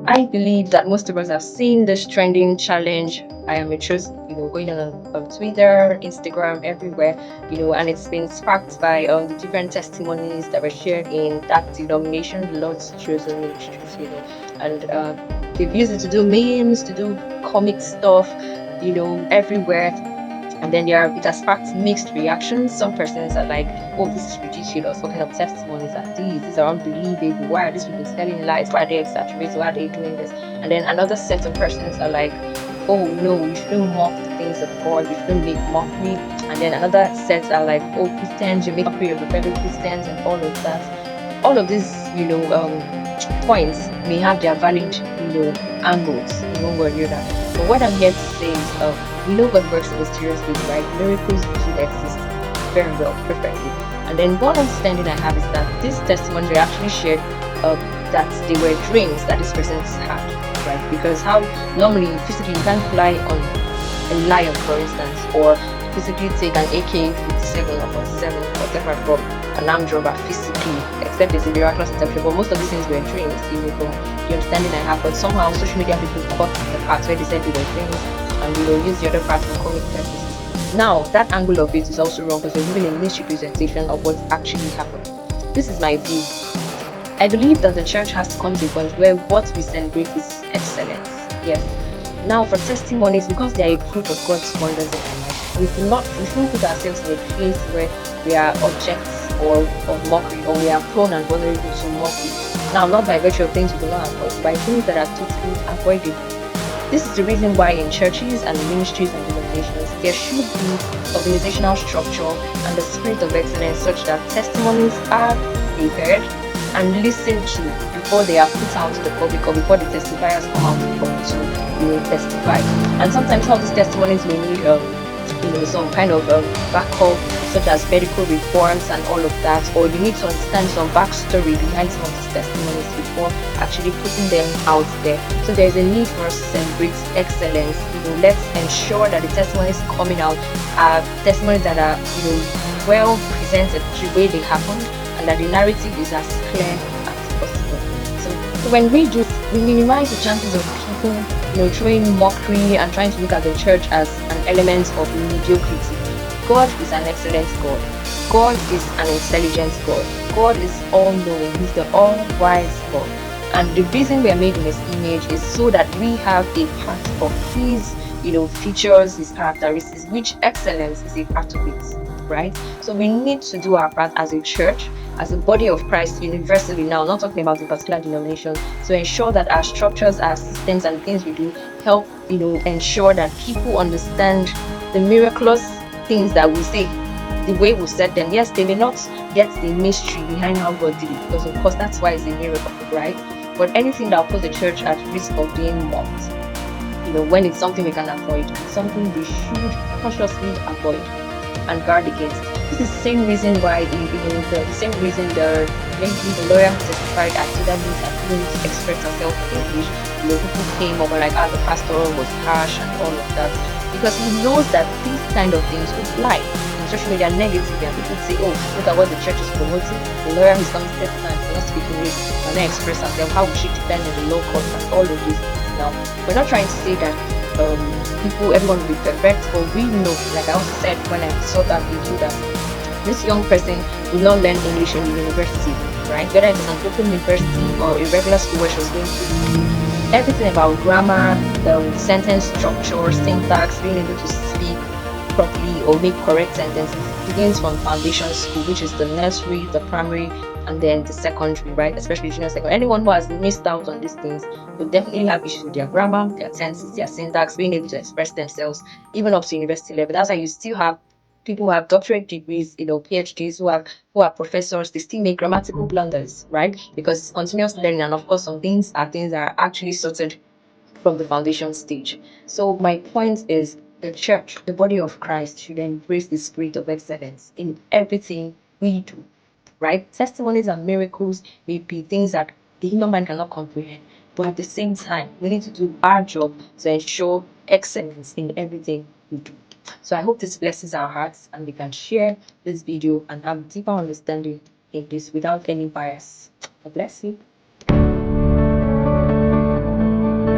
I believe that most of us have seen this trending challenge. I am a truth, going on Twitter, Instagram, everywhere, and it's been sparked by the different testimonies that were shared in that denomination, the Lord's Chosen Ministries, and they've used it to do memes, to do comic stuff, everywhere. And then it has sparked mixed reactions. Some persons are like, oh, this is ridiculous. What kind of testimonies are these? These are unbelievable. Why are these people telling lies? Why are they exaggerating? Why are they doing this? And then another set of persons are like, oh, no, you shouldn't mock the things of God. You shouldn't make mockery. And then another set are like, oh, Christians, you make mockery of the fellow Christians and all of that. All of these, points may have their valid, angles in one way or the other. But what I'm here to say is, we know God works in mysterious ways, right? Miracles do exist very well, perfectly. And then one understanding I have is that these testimonies were actually shared, that they were dreams that these persons had, right? Because how normally physically you can't fly on a lion, for instance, or physically take an AK-47 or 47 or whatever from an armed robber physically, except it's a miraculous interpretation. But most of these things were dreams, from the understanding I have. But somehow social media people caught the parts where they said they were dreams, and use the other part for comic purposes. Now, that angle of it is also wrong because we're giving a misrepresentation of what actually happened. This is my view. I believe that the church has to come to a point where what we celebrate is excellence. Yes. Now, for testimonies, because they are a proof of God's wonders in our life, we shouldn't put ourselves in a place where we are objects of mockery, or we are prone and vulnerable to mockery. Now, not by virtue of things we do not avoid, by things that are totally avoidable. This is the reason why in churches and ministries and denominations, there should be organizational structure and the spirit of excellence such that testimonies are heard and listened to before they are put out to the public, or before the testifiers come out to testify. And sometimes some of these testimonies may need some kind of backup, such as medical reforms and all of that, or you need to understand some backstory behind some of these testimonies before actually putting them out there. So there's a need for us to celebrate excellence. Let's ensure that the testimonies coming out are testimonies that are well presented the way they happened, and that the narrative is as clear as possible. So when we do, we minimize the chances of people throwing mockery and trying to look at the church as an element of mediocrity. God is an excellent God. God is an intelligent God. God is all-knowing. He's the all-wise God. And the reason we are made in His image is so that we have a part of His, features, His characteristics, which excellence is a part of it, right? So we need to do our part as a church, as a body of Christ, universally now, not talking about a particular denomination, to ensure that our structures, our systems, and things we do help, ensure that people understand the miraculous things that we say, the way we said them. Yes, they may not get the mystery behind how God did it, because of course that's why it's a miracle, right? But anything that will put the church at risk of being mocked, when it's something we can avoid, something we should cautiously avoid and guard against. This is the same reason why, the same reason the lawyer who testified at Sudan and couldn't express herself in English. People came over like, the pastor was harsh and all of that, because he knows that these kind of things would fly in social media negatively, and people say, oh, look at what the church is promoting. The lawyer who's coming to testify and not speaking English and then express herself. How would she defend in the law court and all of this? Now, we're not trying to say that everyone will be perfect, but we know, like I also said when I saw that video, that this young person will not learn English in the university, right? Whether it's an open university or a regular school where she was going to, everything about grammar, sentence structure, syntax, being able to speak properly or make correct sentences begins from foundation school, which is the nursery, the primary, and then the secondary, right? Especially junior secondary. Anyone who has missed out on these things will definitely have issues with their grammar, their tenses, their syntax, being able to express themselves, even up to university level. That's why you still have people who have doctorate degrees, PhDs, who are professors. They still make grammatical blunders, right? Because it's continuous learning, and of course, some things are actually sorted from the foundation stage. So my point is, the church, the body of Christ, should embrace the spirit of excellence in everything we do, right? Testimonies and miracles may be things that the human mind cannot comprehend, but at the same time, we need to do our job to ensure excellence in everything we do. So I hope this blesses our hearts, and we can share this video and have deeper understanding in this without any bias. God bless you.